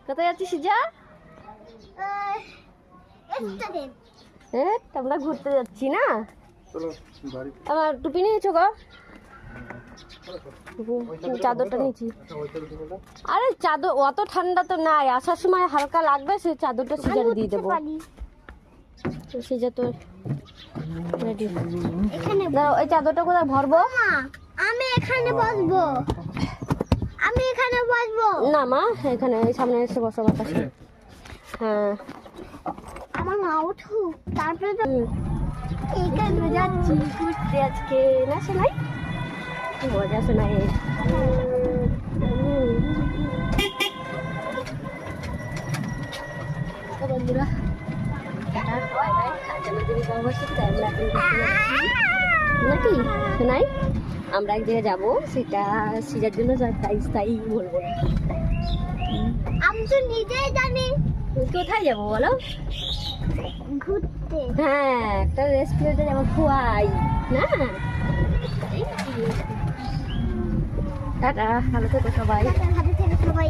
কোথায় যাচ্ছিস সিজা? আমরা ঘুরতে যাচ্ছি না। আমার টুপি নিয়েছো গো? চাদরটা নিয়েছি। আরে চাদর অত ঠান্ডা তো নাই, আসার সময় হালকা লাগবে, সেই চাদরটা সিজারে দিয়ে দেবো। সিজা তো রেডি। ওই চাদরটা কোথায় ভরবো? আমি এখানে বসবো। না মা, এখানে এই সামনে এসে বসো আমার কাছে। হ্যাঁ আমার মা উঠু, তারপরে তো এইখানে যাচ্ছি ঘুরতে আজকে। না শোনাই মজা শোনাই। বন্ধুরা নাকি শোনাই, আমরা এক জায়গায় যাবো, সেটা সিজার জন্য সারপ্রাইজ, তাই বলবো না। আমি তো নিজেই জানি। কোথায় যাবো বলো? ঘুরতে। হ্যাঁ, একটা রেস্টুরেন্টে যাবো, খুয়াই না। টাটা, ভালো থেকো সবাই। ভালো থেকো সবাই।